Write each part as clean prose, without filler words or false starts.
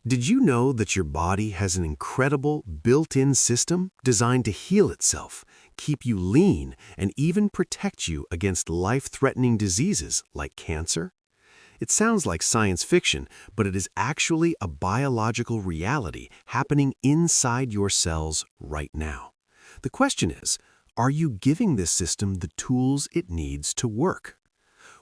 Did you know that your body has an incredible built-in system designed to heal itself, keep you lean, and even protect you against life-threatening diseases like cancer? It sounds like science fiction, but it is actually a biological reality happening inside your cells right now. The question is, are you giving this system the tools it needs to work?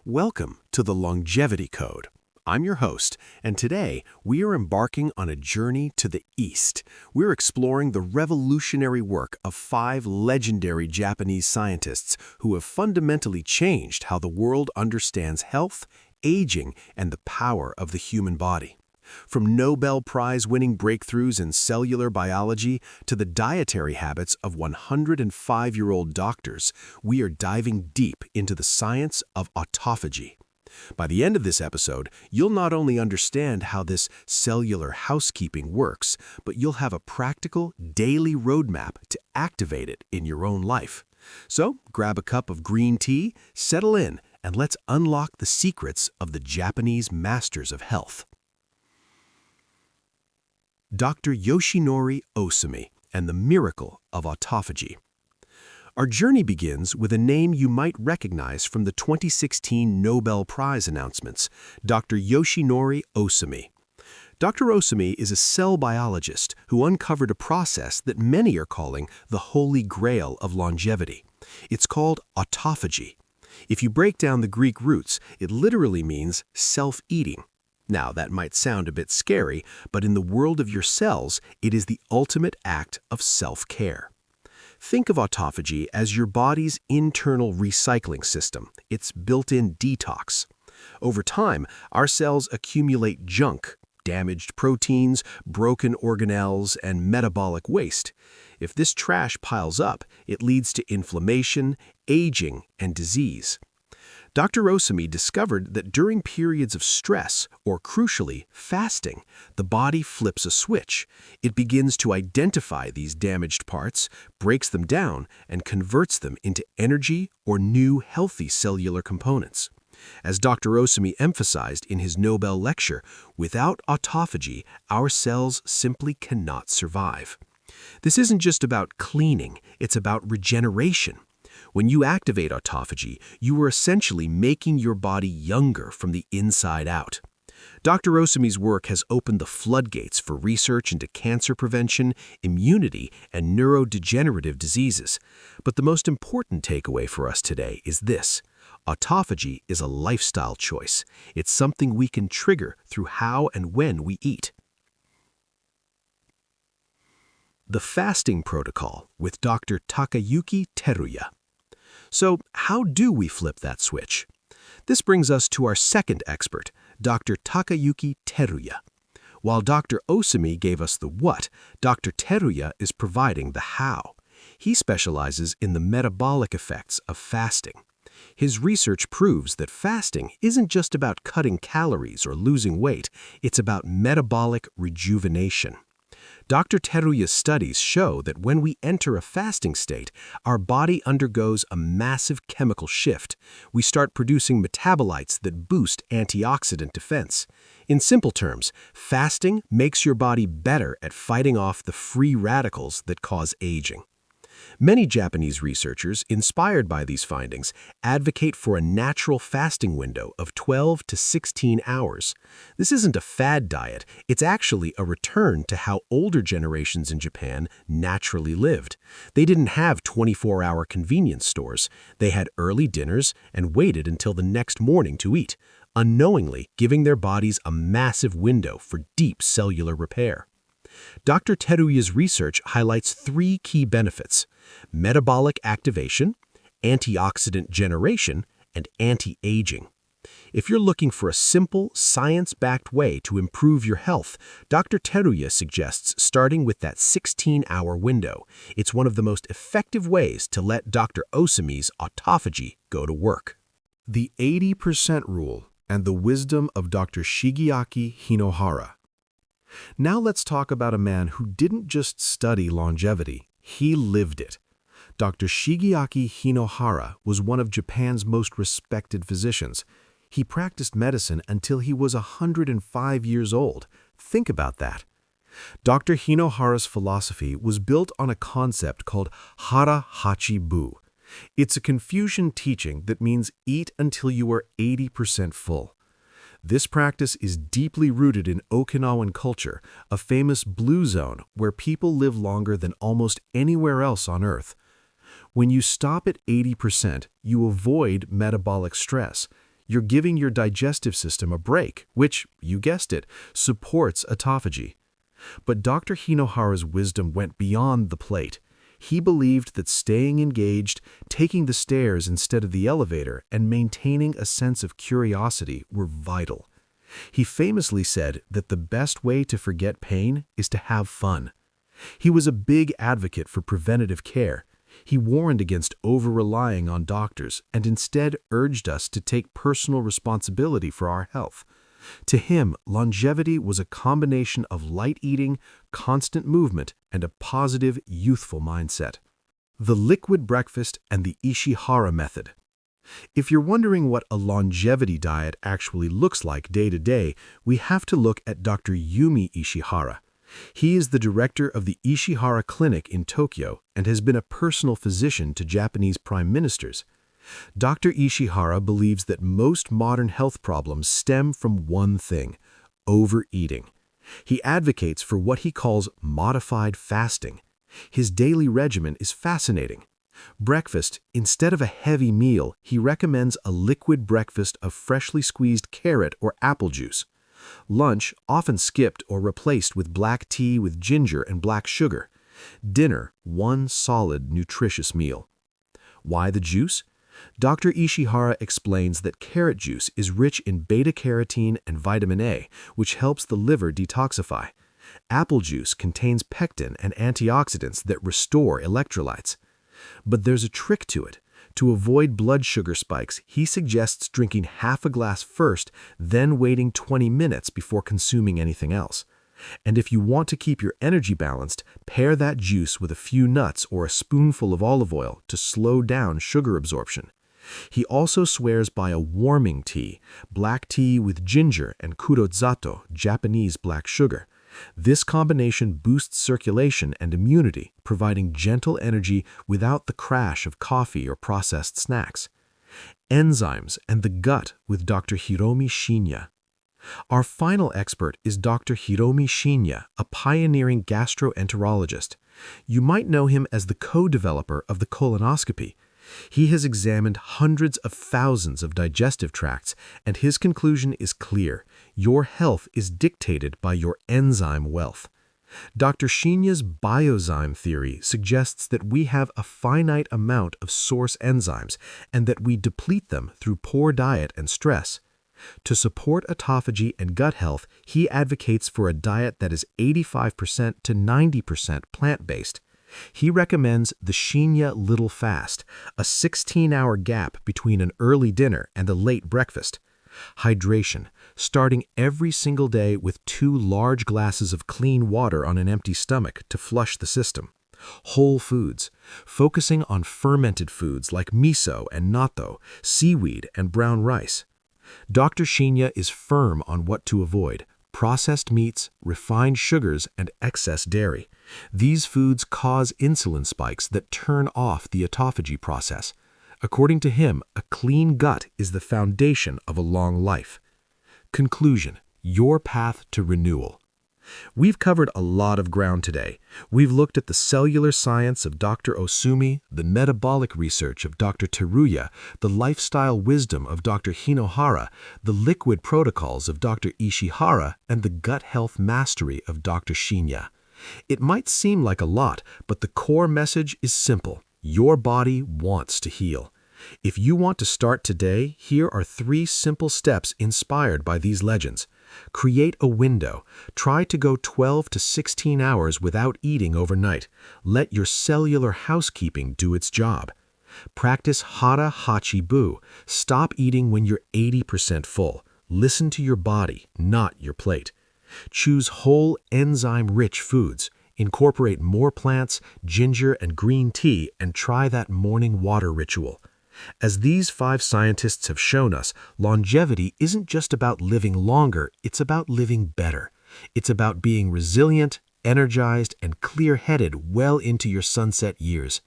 Welcome to the Longevity Code. I'm your host, and today we are embarking on a journey to the East. We're exploring the revolutionary work of 5 legendary Japanese scientists who have fundamentally changed how the world understands health, aging, and the power of the human body. From Nobel Prize-winning breakthroughs in cellular biology to the dietary habits of 105-year-old doctors, we are diving deep into the science of autophagy. By the end of this episode, you'll not only understand how this cellular housekeeping works, but you'll have a practical daily roadmap to activate it in your own life. So grab a cup of green tea, settle in, and let's unlock the secrets of the Japanese masters of health. Dr. Yoshinori Ohsumi and the miracle of autophagy. Our journey begins with a name you might recognize from the 2016 Nobel Prize announcements, Dr. Yoshinori Ohsumi. Dr. Ohsumi is a cell biologist who uncovered a process that many are calling the holy grail of longevity. It's called autophagy. If you break down the Greek roots, it literally means self-eating. Now, that might sound a bit scary, but in the world of your cells, it is the ultimate act of self-care. Think of autophagy as your body's internal recycling system, its built-in detox. Over time, our cells accumulate junk, damaged proteins, broken organelles, and metabolic waste. If this trash piles up, it leads to inflammation, aging, and disease. Dr. Ohsumi discovered that during periods of stress, or crucially, fasting, the body flips a switch. It begins to identify these damaged parts, breaks them down, and converts them into energy or new healthy cellular components. As Dr. Ohsumi emphasized in his Nobel lecture, without autophagy, our cells simply cannot survive. This isn't just about cleaning, it's about regeneration. When you activate autophagy, you are essentially making your body younger from the inside out. Dr. Ohsumi's work has opened the floodgates for research into cancer prevention, immunity, and neurodegenerative diseases. But the most important takeaway for us today is this: autophagy is a lifestyle choice. It's something we can trigger through how and when we eat. The Fasting Protocol with Dr. Takayuki Teruya. So, how do we flip that switch? This brings us to our second expert, Dr. Takayuki Teruya. While Dr. Ohsumi gave us the what, Dr. Teruya is providing the how. He specializes in the metabolic effects of fasting. His research proves that fasting isn't just about cutting calories or losing weight, it's about metabolic rejuvenation. Dr. Teruya's studies show that when we enter a fasting state, our body undergoes a massive chemical shift. We start producing metabolites that boost antioxidant defense. In simple terms, fasting makes your body better at fighting off the free radicals that cause aging. Many Japanese researchers, inspired by these findings, advocate for a natural fasting window of 12 to 16 hours. This isn't a fad diet, it's actually a return to how older generations in Japan naturally lived. They didn't have 24-hour convenience stores. They had early dinners and waited until the next morning to eat, unknowingly giving their bodies a massive window for deep cellular repair. Dr. Teruya's research highlights 3 key benefits: metabolic activation, antioxidant generation, and anti-aging. If you're looking for a simple, science-backed way to improve your health, Dr. Teruya suggests starting with that 16-hour window. It's one of the most effective ways to let Dr. Ohsumi's autophagy go to work. The 80% rule and the wisdom of Dr. Shigeaki Hinohara. Now let's talk about a man who didn't just study longevity, he lived it. Dr. Shigeaki Hinohara was one of Japan's most respected physicians. He practiced medicine until he was 105 years old, Think about that. Dr. Hinohara's philosophy was built on a concept called hara hachi bu. It's a Confucian teaching that means eat until you are 80% full. This practice is deeply rooted in Okinawan culture, a famous blue zone where people live longer than almost anywhere else on Earth. When you stop at 80%, you avoid metabolic stress. You're giving your digestive system a break, which, you guessed it, supports autophagy. But Dr. Hinohara's wisdom went beyond the plate. He believed that staying engaged, taking the stairs instead of the elevator, and maintaining a sense of curiosity were vital. He famously said that the best way to forget pain is to have fun. He was a big advocate for preventative care. He warned against over-relying on doctors and instead urged us to take personal responsibility for our health. To him, longevity was a combination of light eating, constant movement, and a positive, youthful mindset. The liquid breakfast and the Ishihara method. If you're wondering what a longevity diet actually looks like day to day, we have to look at Dr. Yumi Ishihara. He is the director of the Ishihara Clinic in Tokyo and has been a personal physician to Japanese prime ministers. Dr. Ishihara believes that most modern health problems stem from one thing: overeating. He advocates for what he calls modified fasting. His daily regimen is fascinating. Breakfast, instead of a heavy meal, he recommends a liquid breakfast of freshly squeezed carrot or apple juice. Lunch, often skipped or replaced with black tea with ginger and black sugar. Dinner, one solid, nutritious meal. Why the juice? Dr. Ishihara explains that carrot juice is rich in beta-carotene and vitamin A, which helps the liver detoxify. Apple juice contains pectin and antioxidants that restore electrolytes. But there's a trick to it. To avoid blood sugar spikes, he suggests drinking half a glass first, then waiting 20 minutes before consuming anything else. And if you want to keep your energy balanced, pair that juice with a few nuts or a spoonful of olive oil to slow down sugar absorption. He also swears by a warming tea, black tea with ginger and kurozato, Japanese black sugar. This combination boosts circulation and immunity, providing gentle energy without the crash of coffee or processed snacks. Enzymes and the gut with Dr. Hiromi Shinya. Our final expert is Dr. Hiromi Shinya, a pioneering gastroenterologist. You might know him as the co-developer of the colonoscopy. He has examined hundreds of thousands of digestive tracts, and his conclusion is clear: your health is dictated by your enzyme wealth. Dr. Shinya's biozyme theory suggests that we have a finite amount of source enzymes and that we deplete them through poor diet and stress. To support autophagy and gut health, he advocates for a diet that is 85% to 90% plant-based. He recommends the Shinya Little Fast, a 16-hour gap between an early dinner and a late breakfast. Hydration, starting every single day with 2 large glasses of clean water on an empty stomach to flush the system. Whole foods, focusing on fermented foods like miso and natto, seaweed and brown rice. Dr. Shinya is firm on what to avoid: processed meats, refined sugars, and excess dairy. These foods cause insulin spikes that turn off the autophagy process. According to him, a clean gut is the foundation of a long life. Conclusion: your path to renewal. We've covered a lot of ground today. We've looked at the cellular science of Dr. Osumi, the metabolic research of Dr. Teruya, the lifestyle wisdom of Dr. Hinohara, the liquid protocols of Dr. Ishihara, and the gut health mastery of Dr. Shinya. It might seem like a lot, but the core message is simple: your body wants to heal. If you want to start today, here are 3 simple steps inspired by these legends. Create a window. Try to go 12 to 16 hours without eating overnight. Let your cellular housekeeping do its job. Practice hara hachi bu. Stop eating when you're 80% full. Listen to your body, not your plate. Choose whole, enzyme-rich foods. Incorporate more plants, ginger, and green tea, and try that morning water ritual. As these 5 scientists have shown us, longevity isn't just about living longer, it's about living better. It's about being resilient, energized, and clear-headed well into your sunset years.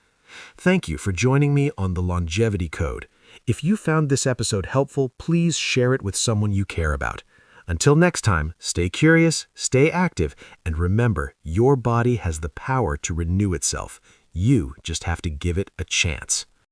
Thank you for joining me on the Longevity Code. If you found this episode helpful, please share it with someone you care about. Until next time, stay curious, stay active, and remember, your body has the power to renew itself. You just have to give it a chance.